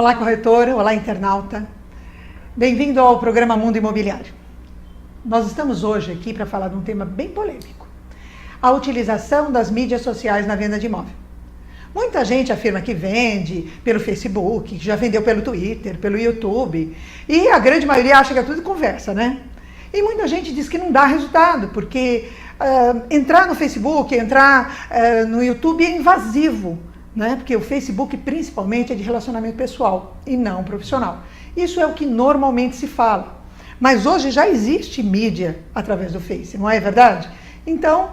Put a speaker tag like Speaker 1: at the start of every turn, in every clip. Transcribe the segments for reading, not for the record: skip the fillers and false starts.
Speaker 1: Olá, corretor. Olá, internauta. Bem-vindo ao programa Mundo Imobiliário. Nós estamos hoje aqui para falar de um tema bem polêmico: a utilização das mídias sociais na venda de imóvel. Muita gente afirma que vende pelo Facebook, que já vendeu pelo Twitter, pelo YouTube, e a grande maioria acha que é tudo conversa, né? E muita gente diz que não dá resultado, porque entrar no Facebook, entrar no YouTube é invasivo, né? Porque o Facebook principalmente é de relacionamento pessoal e não profissional. Isso é o que normalmente se fala. Mas hoje já existe mídia através do Face, não é verdade? Então,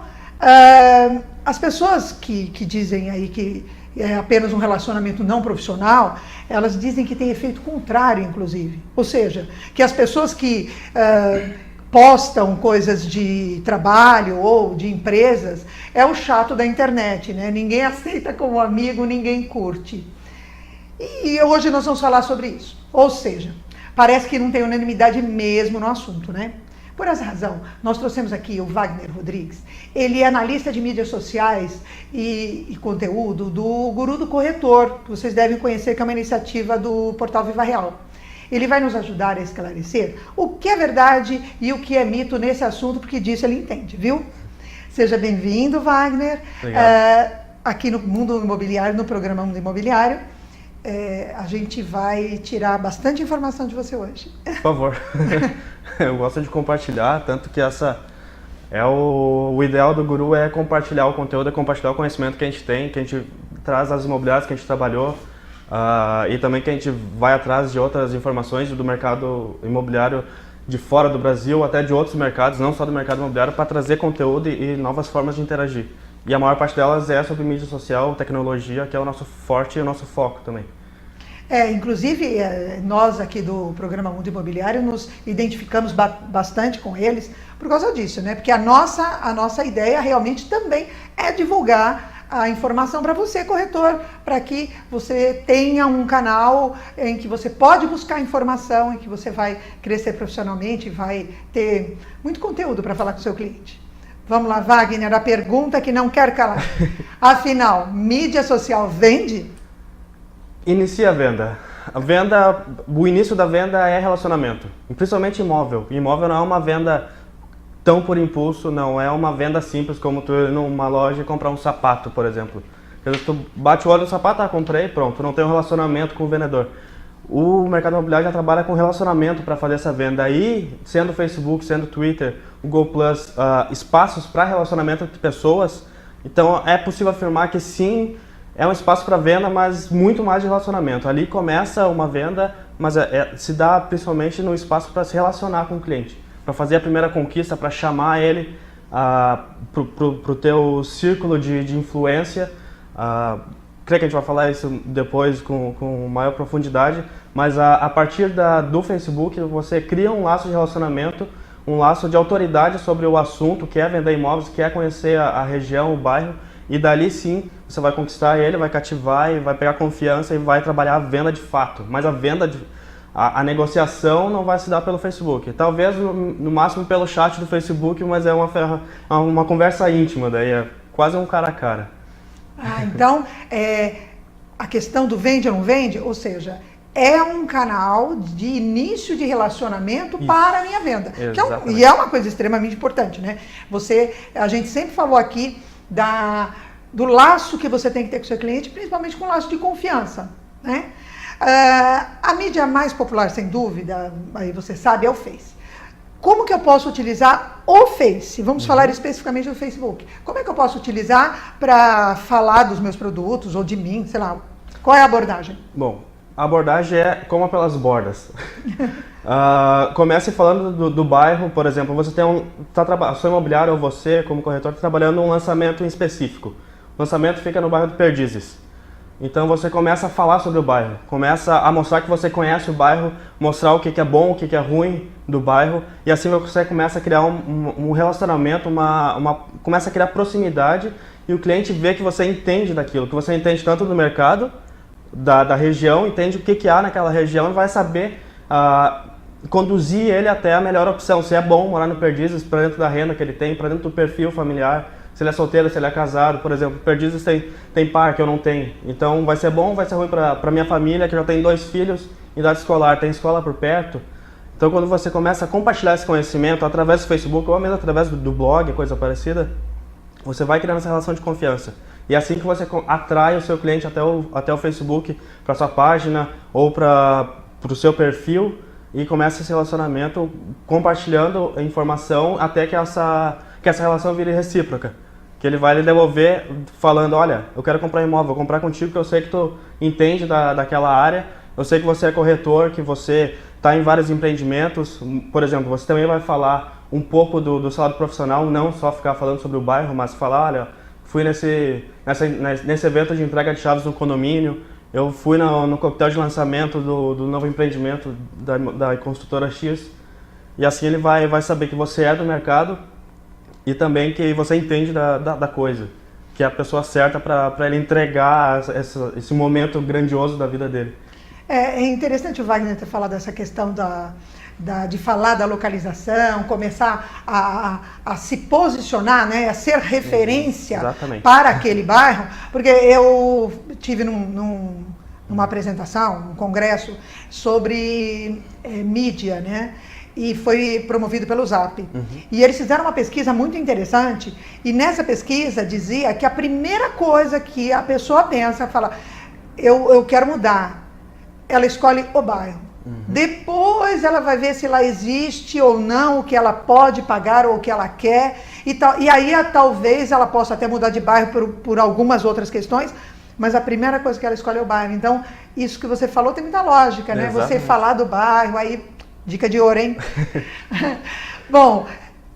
Speaker 1: as pessoas que dizem aí que é apenas um relacionamento não profissional, elas dizem que tem efeito contrário, inclusive. Ou seja, que as pessoas que postam coisas de trabalho ou de empresas é o chato da internet, né? Ninguém aceita como amigo, ninguém curte. E hoje nós vamos falar sobre isso. Ou seja, parece que não tem unanimidade mesmo no assunto, né? Por essa razão, nós trouxemos aqui o Wagner Rodrigues. Ele é analista de mídias sociais e conteúdo do Guru do Corretor, que vocês devem conhecer, que é uma iniciativa do portal Viva Real. Ele vai nos ajudar a esclarecer o que é verdade e o que é mito nesse assunto, porque disso ele entende, viu? Seja bem-vindo, Wagner. Aqui no Mundo Imobiliário, no programa Mundo Imobiliário. A gente vai tirar bastante informação de você hoje.
Speaker 2: Por favor. Eu gosto de compartilhar, tanto que o ideal do Guru é compartilhar o conteúdo, é compartilhar o conhecimento que a gente tem, que a gente traz das imobiliárias que a gente trabalhou, e também que a gente vai atrás de outras informações do mercado imobiliário de fora do Brasil, até de outros mercados, não só do mercado imobiliário, para trazer conteúdo e novas formas de interagir. E a maior parte delas é sobre mídia social, tecnologia, que é o nosso forte e o nosso foco também.
Speaker 1: Inclusive, nós aqui do programa Mundo Imobiliário nos identificamos bastante com eles por causa disso, né? Porque a nossa ideia realmente também é divulgar a informação para você, corretor, para que você tenha um canal em que você pode buscar informação, em que você vai crescer profissionalmente, vai ter muito conteúdo para falar com o seu cliente. Vamos lá, Wagner, a pergunta que não quer calar. Afinal, mídia social vende?
Speaker 2: Inicia a venda. O início da venda é relacionamento, principalmente imóvel. Imóvel não é uma venda tão por impulso, não é uma venda simples como tu ir numa loja e comprar um sapato, por exemplo. Tu bate o olho no sapato, comprei, pronto, não tem um relacionamento com o vendedor. O mercado imobiliário já trabalha com relacionamento para fazer essa venda. Aí, sendo Facebook, sendo Twitter, Google Plus, espaços para relacionamento entre pessoas, então é possível afirmar que sim, é um espaço para venda, mas muito mais de relacionamento. Ali começa uma venda, mas se dá principalmente no espaço para se relacionar com o cliente, para fazer a primeira conquista, para chamar ele para o teu círculo de influência. Creio que a gente vai falar isso depois com maior profundidade, mas a partir do Facebook você cria um laço de relacionamento, um laço de autoridade sobre o assunto, que é vender imóveis, que é conhecer a região, o bairro, e dali sim você vai conquistar ele, vai cativar e vai pegar confiança e vai trabalhar a venda de fato. Mas a negociação não vai se dar pelo Facebook. Talvez no máximo pelo chat do Facebook, mas é uma conversa íntima, daí é quase um cara a cara.
Speaker 1: Então, a questão do vende ou não vende, ou seja, é um canal de início de relacionamento para a minha venda. E é uma coisa extremamente importante, né? A gente sempre falou aqui do laço que você tem que ter com o seu cliente, principalmente com o laço de confiança, né? A mídia mais popular, sem dúvida, aí você sabe, é o Face. Como que eu posso utilizar o Face? Vamos falar especificamente do Facebook. Como é que eu posso utilizar para falar dos meus produtos ou de mim, sei lá? Qual é a abordagem?
Speaker 2: Bom, a abordagem é como pelas bordas. Comece falando do bairro, por exemplo. Você tem a sua imobiliária ou você, como corretor, está trabalhando um lançamento em específico. O lançamento fica no bairro de Perdizes. Então você começa a falar sobre o bairro, começa a mostrar que você conhece o bairro, mostrar o que é bom, o que é ruim do bairro, e assim você começa a criar um relacionamento, começa a criar proximidade, e o cliente vê que você entende daquilo, que você entende tanto do mercado, da região, entende o que há naquela região e vai saber conduzir ele até a melhor opção. Se é bom morar no Perdizes, para dentro da renda que ele tem, para dentro do perfil familiar, se ele é solteiro, se ele é casado. Por exemplo, Perdizes tem parque, eu não tenho. Então vai ser bom, vai ser ruim para minha família, que já tem 2 filhos em idade escolar, tem escola por perto. Então quando você começa a compartilhar esse conhecimento através do Facebook ou mesmo através do blog, coisa parecida, você vai criando essa relação de confiança. E é assim que você atrai o seu cliente até o Facebook, para sua página ou para o seu perfil, e começa esse relacionamento compartilhando informação até que essa relação vire recíproca. Que ele vai lhe devolver falando, olha, eu quero comprar imóvel, vou comprar contigo porque eu sei que tu entende daquela área, eu sei que você é corretor, que você está em vários empreendimentos. Por exemplo, você também vai falar um pouco do seu lado profissional, não só ficar falando sobre o bairro, mas falar, olha, fui nesse evento de entrega de chaves no condomínio, eu fui no coquetel de lançamento do novo empreendimento da construtora X, e assim ele vai saber que você é do mercado e também que você entende da coisa, que é a pessoa certa para ele entregar esse momento grandioso da vida dele.
Speaker 1: É interessante o Wagner ter falado dessa questão de falar da localização, começar a se posicionar, né, a ser referência para aquele bairro, porque eu tive numa apresentação, um congresso sobre mídia, né, e foi promovido pelo Zap. E eles fizeram uma pesquisa muito interessante, e nessa pesquisa dizia que a primeira coisa que a pessoa pensa, fala, eu quero mudar, ela escolhe o bairro. Depois ela vai ver se lá existe ou não, o que ela pode pagar ou o que ela quer. E aí talvez ela possa até mudar de bairro por algumas outras questões, mas a primeira coisa que ela escolhe é o bairro. Então, isso que você falou tem muita lógica, né?
Speaker 2: Exatamente.
Speaker 1: Você falar do bairro, aí, dica de ouro, hein? Bom,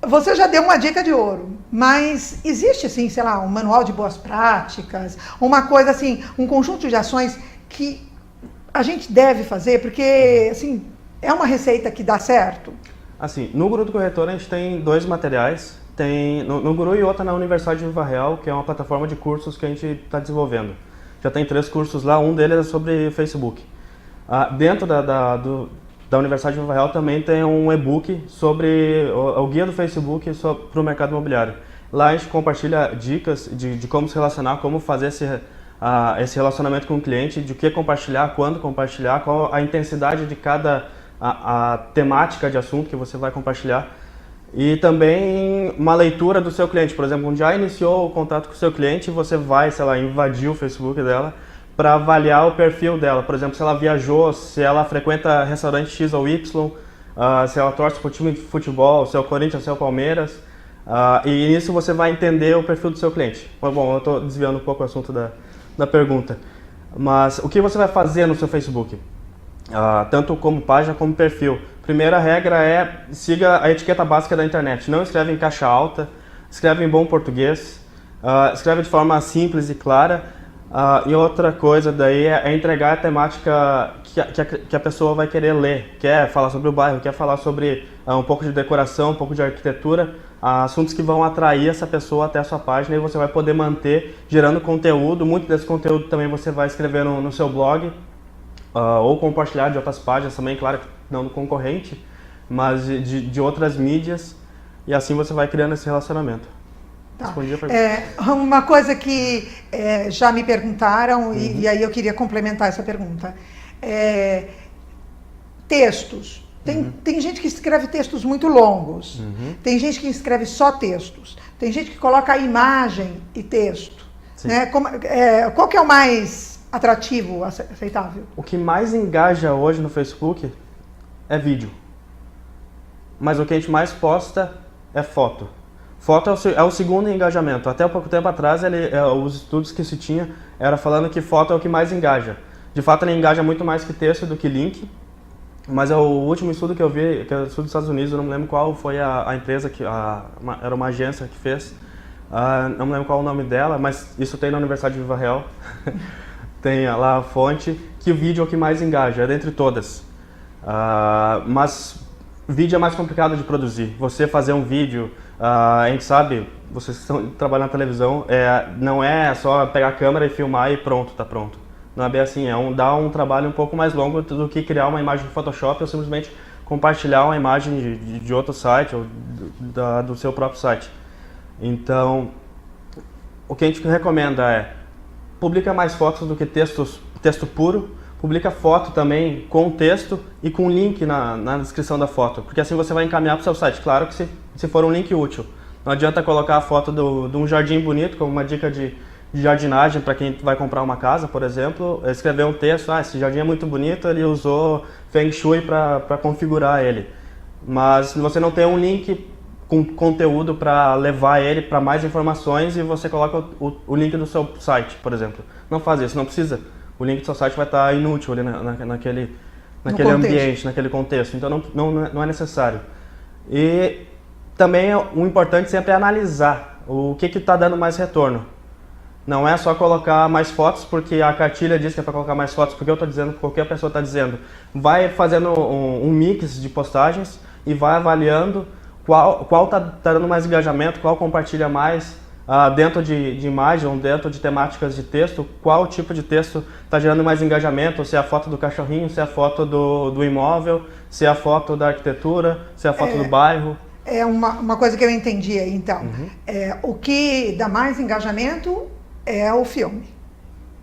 Speaker 1: você já deu uma dica de ouro, mas existe, assim, sei lá, um manual de boas práticas, uma coisa assim, um conjunto de ações que a gente deve fazer, porque, assim, é uma receita que dá certo?
Speaker 2: Assim, no Guru do Corretor a gente tem 2 materiais, tem no Guru e outra na Universidade de Viva Real, que é uma plataforma de cursos que a gente está desenvolvendo. Já tem 3 cursos lá, um deles é sobre Facebook. Dentro da Universidade de Viva Real também tem um e-book sobre o guia do Facebook para o mercado imobiliário. Lá a gente compartilha dicas de como se relacionar, como fazer esse relacionamento com o cliente, de o que compartilhar, quando compartilhar, qual a intensidade de cada a temática de assunto que você vai compartilhar. E também uma leitura do seu cliente. Por exemplo, já iniciou o contato com o seu cliente, você vai, sei lá, invadir o Facebook dela para avaliar o perfil dela. Por exemplo, se ela viajou, se ela frequenta restaurante X ou Y, se ela torce para o time de futebol, se é o Corinthians, se é o Palmeiras. E nisso você vai entender o perfil do seu cliente. Bom, eu estou desviando um pouco o assunto da pergunta. Mas o que você vai fazer no seu Facebook? Tanto como página como perfil. Primeira regra é siga a etiqueta básica da internet. Não escreve em caixa alta, escreve em bom português, escreve de forma simples e clara. E outra coisa daí é entregar a temática que a pessoa vai querer ler. Quer falar sobre o bairro, quer falar sobre um pouco de decoração, um pouco de arquitetura, assuntos que vão atrair essa pessoa até a sua página e você vai poder manter gerando conteúdo. Muito desse conteúdo também você vai escrever no seu blog ou compartilhar de outras páginas também, claro que não do concorrente, mas de outras mídias, e assim você vai criando esse relacionamento.
Speaker 1: Tá. Uma coisa que já me perguntaram, e aí eu queria complementar essa pergunta. Textos. Tem gente que escreve textos muito longos, tem gente que escreve só textos, tem gente que coloca imagem e texto. Né? Qual que é o mais atrativo, aceitável?
Speaker 2: O que mais engaja hoje no Facebook é vídeo, mas o que a gente mais posta é foto. Foto é o segundo engajamento. Até pouco tempo atrás, os estudos que se tinha era falando que foto é o que mais engaja. De fato, ele engaja muito mais que texto do que link. Mas o último estudo que eu vi, que é o estudo dos Estados Unidos, eu não me lembro qual foi a empresa, era uma agência que fez. Não me lembro qual o nome dela, mas isso tem na Universidade de Viva Real. Tem lá a fonte, que o vídeo é o que mais engaja, é dentre todas. Mas vídeo é mais complicado de produzir. Você fazer um vídeo, a gente sabe, vocês que estão trabalhando na televisão, não é só pegar a câmera e filmar e pronto, tá pronto. Não é bem assim, dá um trabalho um pouco mais longo do que criar uma imagem no Photoshop ou simplesmente compartilhar uma imagem de outro site ou do seu próprio site. Então, o que a gente recomenda é publica mais fotos do que texto puro, publica foto também com texto e com link na descrição da foto, porque assim você vai encaminhar para o seu site, claro que se for um link útil. Não adianta colocar a foto de um jardim bonito, como uma dica de jardinagem para quem vai comprar uma casa, por exemplo, escrever um texto, esse jardim é muito bonito, ele usou Feng Shui para configurar ele. Mas você não tem um link com conteúdo para levar ele para mais informações e você coloca o link do seu site, por exemplo. Não faz isso, não precisa. O link do seu site vai estar inútil ali naquele ambiente, naquele contexto, então não é necessário. E também o importante sempre é analisar o que está dando mais retorno. Não é só colocar mais fotos porque a cartilha diz que é para colocar mais fotos, porque eu estou dizendo, qualquer pessoa está dizendo. Vai fazendo um mix de postagens e vai avaliando qual tá dando mais engajamento, qual compartilha mais dentro de imagem ou dentro de temáticas de texto, qual tipo de texto está gerando mais engajamento, se é a foto do cachorrinho, se é a foto do imóvel, se é a foto da arquitetura, se é a foto do bairro.
Speaker 1: É uma coisa que eu entendi aí, então. O que dá mais engajamento é o filme.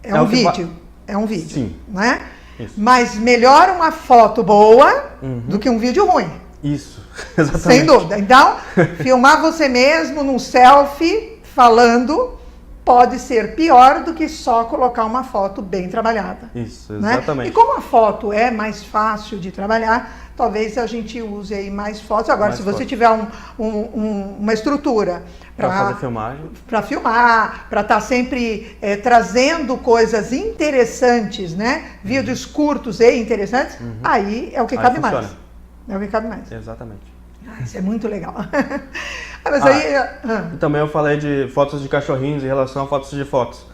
Speaker 1: É um vídeo. É um vídeo.
Speaker 2: Sim.
Speaker 1: Né?
Speaker 2: Isso.
Speaker 1: Mas melhor uma foto boa do que um vídeo ruim.
Speaker 2: Isso, exatamente.
Speaker 1: Sem dúvida. Então, filmar você mesmo num selfie falando pode ser pior do que só colocar uma foto bem trabalhada.
Speaker 2: Isso, exatamente.
Speaker 1: Né? E como a foto é mais fácil de trabalhar, talvez a gente use aí mais fotos. Agora, se você tiver uma estrutura
Speaker 2: para fazer filmagem,
Speaker 1: para filmar, para estar sempre trazendo coisas interessantes, né? Vídeos curtos e interessantes, aí é o que cabe mais. É o que cabe mais.
Speaker 2: Exatamente.
Speaker 1: Isso é muito legal. Mas
Speaker 2: Também eu falei de fotos de cachorrinhos em relação a fotos de fotos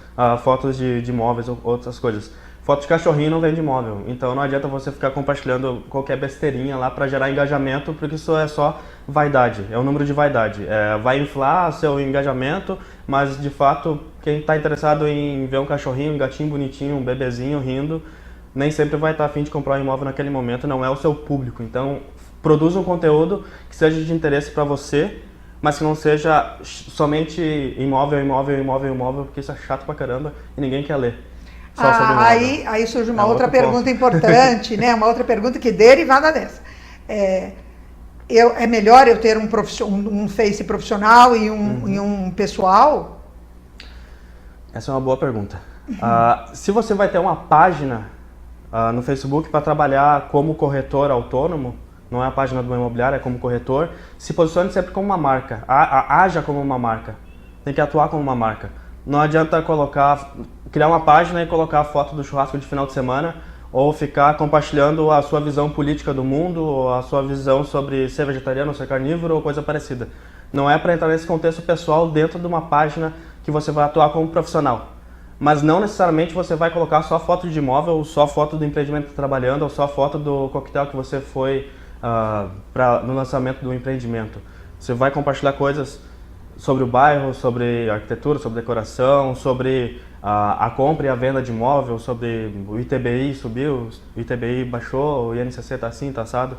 Speaker 2: de móveis ou outras coisas. Foto de cachorrinho não vem de móvel, então não adianta você ficar compartilhando qualquer besteirinha lá para gerar engajamento, porque isso é só vaidade, é um número de vaidade. Vai inflar seu engajamento, mas de fato quem está interessado em ver um cachorrinho, um gatinho bonitinho, um bebezinho rindo, nem sempre vai estar a fim de comprar um imóvel naquele momento, não é o seu público. Então produza um conteúdo que seja de interesse para você, mas que não seja somente imóvel, porque isso é chato pra caramba e ninguém quer ler.
Speaker 1: Aí surge uma outra pergunta importante, né? Uma outra pergunta que é derivada dessa. É melhor eu ter um Face profissional e um pessoal?
Speaker 2: Essa é uma boa pergunta. Se você vai ter uma página no Facebook para trabalhar como corretor autônomo, não é a página do imobiliário, é como corretor, se posicione sempre como uma marca, haja como uma marca, tem que atuar como uma marca. Não adianta criar uma página e colocar a foto do churrasco de final de semana ou ficar compartilhando a sua visão política do mundo ou a sua visão sobre ser vegetariano, ser carnívoro ou coisa parecida. Não é para entrar nesse contexto pessoal dentro de uma página que você vai atuar como profissional. Mas não necessariamente você vai colocar só foto de imóvel, ou só foto do empreendimento que está trabalhando, ou só foto do coquetel que você foi no lançamento do empreendimento. Você vai compartilhar coisas sobre o bairro, sobre arquitetura, sobre decoração, sobre a compra e a venda de imóvel, sobre o ITBI subiu, o ITBI baixou, o INCC está assim, está assado.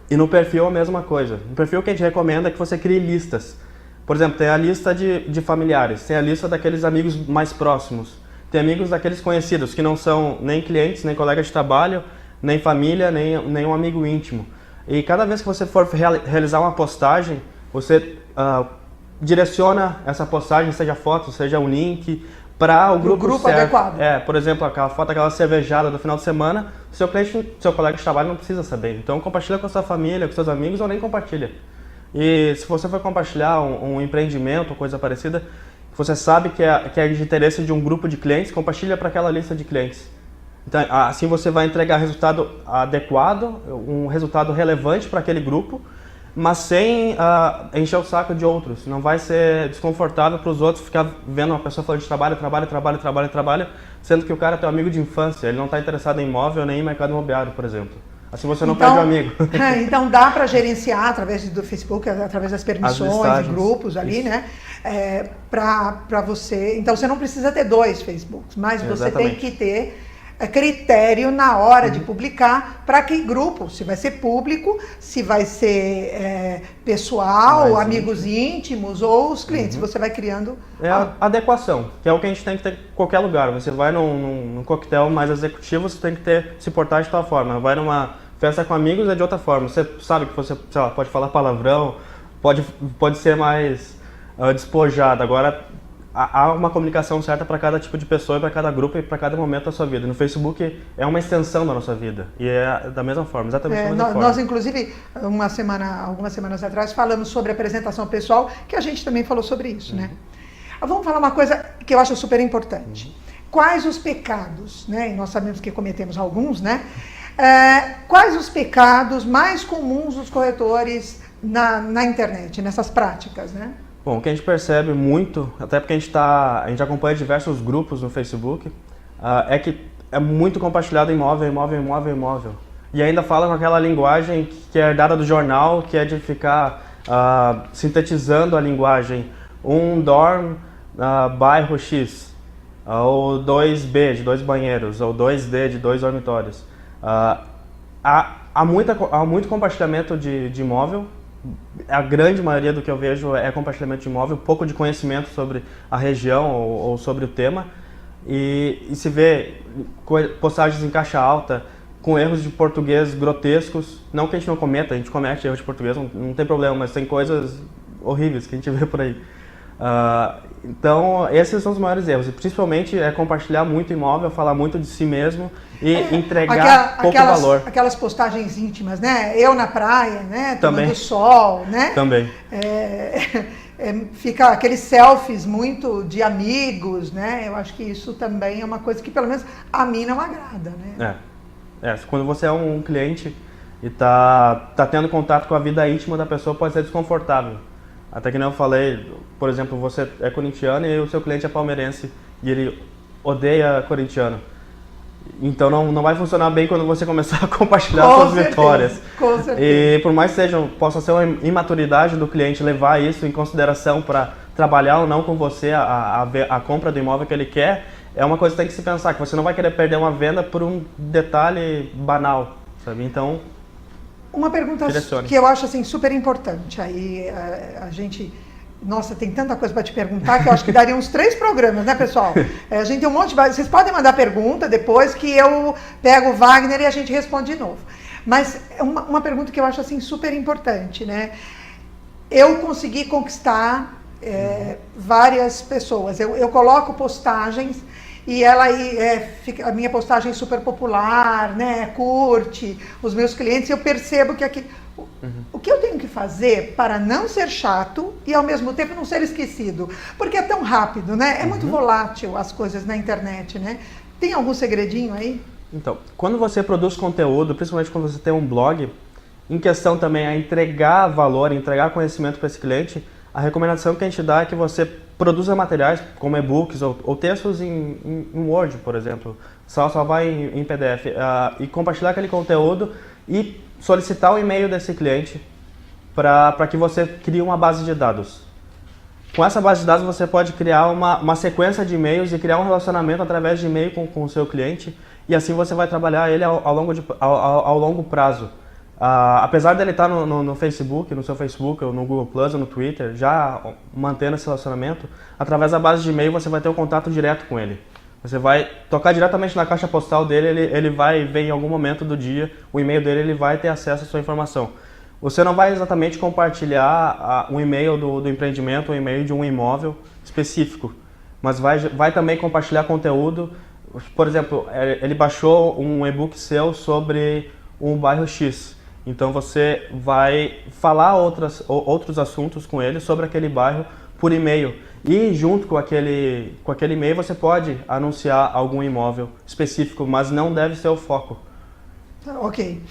Speaker 2: E no perfil a mesma coisa. No perfil que a gente recomenda é que você crie listas. Por exemplo, tem a lista de familiares, tem a lista daqueles amigos mais próximos, tem amigos daqueles conhecidos que não são nem clientes, nem colegas de trabalho, nem família, nem um amigo íntimo. E cada vez que você for realizar uma postagem, você direciona essa postagem, seja foto, seja um link, para o grupo certo.
Speaker 1: Adequado.
Speaker 2: Por exemplo, aquela foto, aquela cervejada do final de semana, seu cliente, seu colega de trabalho não precisa saber. Então compartilha com a sua família, com seus amigos ou nem compartilha. E se você for compartilhar um empreendimento ou coisa parecida, você sabe que é de interesse de um grupo de clientes, compartilha para aquela lista de clientes. Então, assim você vai entregar resultado adequado, um resultado relevante para aquele grupo, mas sem encher o saco de outros. Não vai ser desconfortável para os outros ficar vendo uma pessoa falando de trabalho, sendo que o cara é teu amigo de infância, ele não está interessado em imóvel nem em mercado imobiliário, por exemplo. Assim você não perde o amigo.
Speaker 1: Então dá para gerenciar através do Facebook, através das permissões, de grupos ali, isso. Né? Para você. Então você não precisa ter 2 Facebooks, mas você tem que ter critério na hora de publicar para que grupo, se vai ser público, se vai ser pessoal, mais amigos íntimos ou os clientes. Você vai criando...
Speaker 2: É a adequação, que é o que a gente tem que ter em qualquer lugar. Você vai num coquetel mais executivo, você tem que se portar de tal forma. Vai numa festa com amigos, é de outra forma. Você sabe que você, sei lá, pode falar palavrão, pode ser mais despojado. Agora, há uma comunicação certa para cada tipo de pessoa, para cada grupo e para cada momento da sua vida. No Facebook é uma extensão da nossa vida e é da mesma forma, exatamente da mesma forma.
Speaker 1: Nós, inclusive, algumas semanas atrás, falamos sobre apresentação pessoal, que a gente também falou sobre isso, né? Vamos falar uma coisa que eu acho super importante. Quais os pecados, né? E nós sabemos que cometemos alguns, né? Quais os pecados mais comuns dos corretores na internet, nessas práticas, né?
Speaker 2: Bom, o que a gente percebe muito, até porque a gente acompanha diversos grupos no Facebook, é que é muito compartilhado imóvel. E ainda fala com aquela linguagem que é herdada do jornal, que é de ficar sintetizando a linguagem. Um dorm, bairro X, ou 2B de 2 banheiros, ou 2D de 2 dormitórios. Há muito compartilhamento de imóvel. A grande maioria do que eu vejo é compartilhamento de imóvel, pouco de conhecimento sobre a região ou sobre o tema. E se vê postagens em caixa alta, com erros de português grotescos. Não que a gente não cometa, a gente comete erros de português, não tem problema, mas tem coisas horríveis que a gente vê por aí. Então, esses são os maiores erros. E principalmente compartilhar muito imóvel, falar muito de si mesmo e entregar pouco valor.
Speaker 1: Aquelas postagens íntimas, né? Eu na praia, né?
Speaker 2: Também.
Speaker 1: Tomando sol, né?
Speaker 2: Também.
Speaker 1: Fica aqueles selfies muito de amigos, né? Eu acho que isso também é uma coisa que pelo menos a mim não agrada, né?
Speaker 2: Quando você é um cliente e tá tendo contato com a vida íntima da pessoa, pode ser desconfortável. Até que nem eu falei, por exemplo, você é corintiano e o seu cliente é palmeirense e ele odeia corintiano. Então não vai funcionar bem quando você começar a compartilhar suas vitórias.
Speaker 1: Com certeza.
Speaker 2: E por mais que possa ser uma imaturidade do cliente levar isso em consideração para trabalhar ou não com você a compra do imóvel que ele quer, é uma coisa que tem que se pensar, que você não vai querer perder uma venda por um detalhe banal, sabe? Então,
Speaker 1: uma pergunta
Speaker 2: direcione.
Speaker 1: Que eu acho assim super importante. Aí a gente, nossa, tem tanta coisa para te perguntar que eu acho que daria uns 3 programas, né, pessoal? A gente tem um monte de... Vocês podem mandar pergunta depois que eu pego o Wagner e a gente responde de novo. Mas uma pergunta que eu acho assim super importante, né? Eu consegui conquistar várias pessoas. Eu coloco postagens e ela fica a minha postagem super popular, né? Curte os meus clientes e eu percebo que aqui o que eu tenho que fazer para não ser chato e ao mesmo tempo não ser esquecido, porque é tão rápido, né? É muito volátil as coisas na internet, né? Tem algum segredinho aí?
Speaker 2: Então, quando você produz conteúdo, principalmente quando você tem um blog, em questão também a entregar valor, entregar conhecimento para esse cliente, a recomendação que a gente dá é que você produza materiais como e-books ou textos em Word, por exemplo, só vai em PDF, e compartilhar aquele conteúdo e solicitar o e-mail desse cliente para que você crie uma base de dados. Com essa base de dados você pode criar uma sequência de e-mails e criar um relacionamento através de e-mail com o seu cliente e assim você vai trabalhar ele ao longo prazo. Apesar dele estar no Facebook, no seu Facebook, ou no Google Plus, ou no Twitter, já mantendo esse relacionamento, através da base de e-mail você vai ter um contato direto com ele. Você vai tocar diretamente na caixa postal dele, ele vai ver em algum momento do dia, o e-mail dele, ele vai ter acesso à sua informação. Você não vai exatamente compartilhar um e-mail do empreendimento, um e-mail de um imóvel específico, mas vai também compartilhar conteúdo. Por exemplo, ele baixou um e-book seu sobre um bairro X. Então você vai falar outros assuntos com ele sobre aquele bairro por e-mail. E junto com aquele e-mail você pode anunciar algum imóvel específico, mas não deve ser o foco.
Speaker 1: Ok.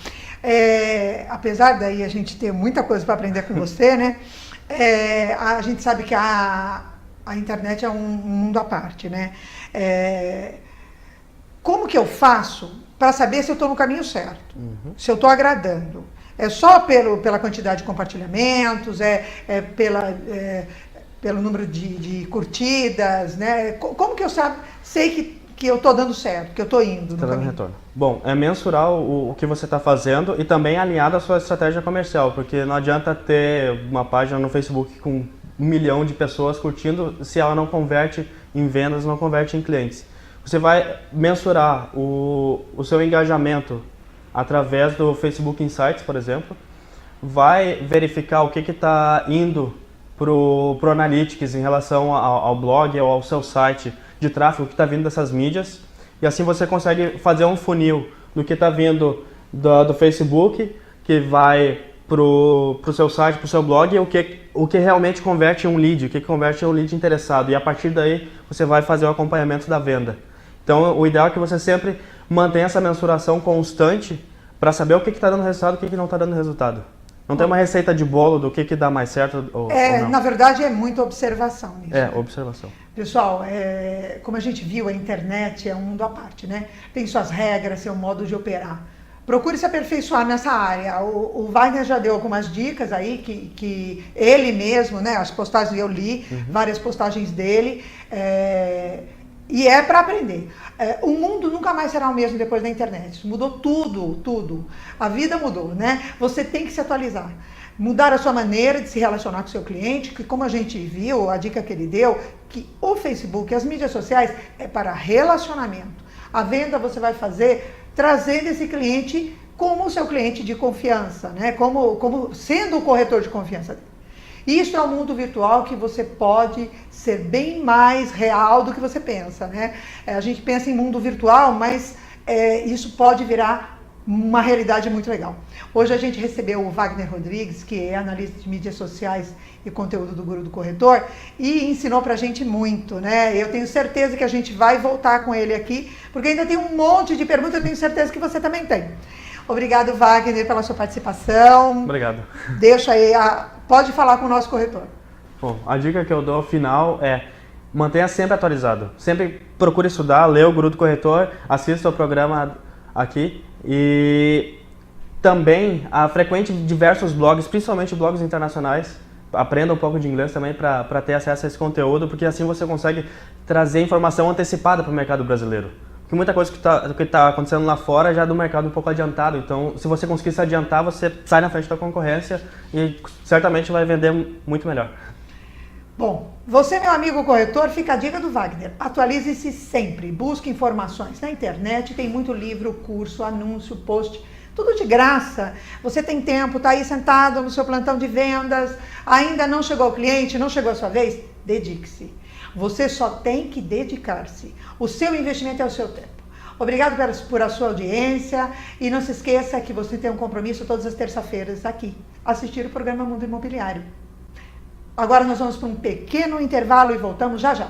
Speaker 1: Apesar daí a gente ter muita coisa para aprender com você, né? A gente sabe que a internet é um mundo à parte, né? Como que eu faço para saber se eu estou no caminho certo, se eu estou agradando? É só pela quantidade de compartilhamentos, pelo número de curtidas, né? Como que eu sei que eu estou dando certo, que eu estou indo.
Speaker 2: Está dando retorno. Bom, é mensurar o que você está fazendo e também alinhado à sua estratégia comercial, porque não adianta ter uma página no Facebook com 1 milhão de pessoas curtindo se ela não converte em vendas, não converte em clientes. Você vai mensurar o seu engajamento através do Facebook Insights, por exemplo, vai verificar o que está indo para o Analytics em relação ao blog ou ao seu site de tráfego que está vindo dessas mídias, e assim você consegue fazer um funil do que está vindo do Facebook, que vai para o seu site, para o seu blog, e o que realmente converte em um lead, o que converte em um lead interessado, e a partir daí você vai fazer o acompanhamento da venda. Então o ideal é que você sempre mantenha essa mensuração constante para saber o que está dando resultado e o que não está dando resultado. Não tem uma receita de bolo do que dá mais certo ou não.
Speaker 1: Na verdade, é muita observação nisso.
Speaker 2: Observação.
Speaker 1: Pessoal, como a gente viu, a internet é um mundo à parte, né? Tem suas regras, seu modo de operar. Procure se aperfeiçoar nessa área. O Wagner já deu algumas dicas aí, que ele mesmo, né? As postagens eu li, várias postagens dele. E é para aprender. O mundo nunca mais será o mesmo depois da internet. Isso mudou tudo. A vida mudou, né? Você tem que se atualizar. Mudar a sua maneira de se relacionar com o seu cliente, que como a gente viu, a dica que ele deu, que o Facebook, as mídias sociais, é para relacionamento. A venda você vai fazer trazendo esse cliente como o seu cliente de confiança, né? Como sendo o corretor de confiança dele. Isso é um mundo virtual que você pode ser bem mais real do que você pensa, né? A gente pensa em mundo virtual, mas isso pode virar uma realidade muito legal. Hoje a gente recebeu o Wagner Rodrigues, que é analista de mídias sociais e conteúdo do Guru do Corretor, e ensinou pra gente muito, né? Eu tenho certeza que a gente vai voltar com ele aqui, porque ainda tem um monte de perguntas, eu tenho certeza que você também tem. Obrigado, Wagner, pela sua participação.
Speaker 2: Obrigado.
Speaker 1: Deixa aí, pode falar com o nosso corretor.
Speaker 2: Bom, a dica que eu dou ao final é mantenha sempre atualizado. Sempre procure estudar, lê o Guru do Corretor, assista o programa aqui e também frequente diversos blogs, principalmente blogs internacionais. Aprenda um pouco de inglês também para ter acesso a esse conteúdo, porque assim você consegue trazer informação antecipada para o mercado brasileiro. Porque muita coisa que está acontecendo lá fora já é do mercado um pouco adiantado. Então, se você conseguir se adiantar, você sai na frente da concorrência e certamente vai vender muito melhor.
Speaker 1: Bom, você, meu amigo corretor, fica a dica do Wagner. Atualize-se sempre, busque informações na internet, tem muito livro, curso, anúncio, post, tudo de graça. Você tem tempo, está aí sentado no seu plantão de vendas, ainda não chegou o cliente, não chegou a sua vez? Dedique-se. Você só tem que dedicar-se. O seu investimento é o seu tempo. Obrigado por a sua audiência e não se esqueça que você tem um compromisso todas as terças-feiras aqui, assistir o programa Mundo Imobiliário. Agora nós vamos para um pequeno intervalo e voltamos já já.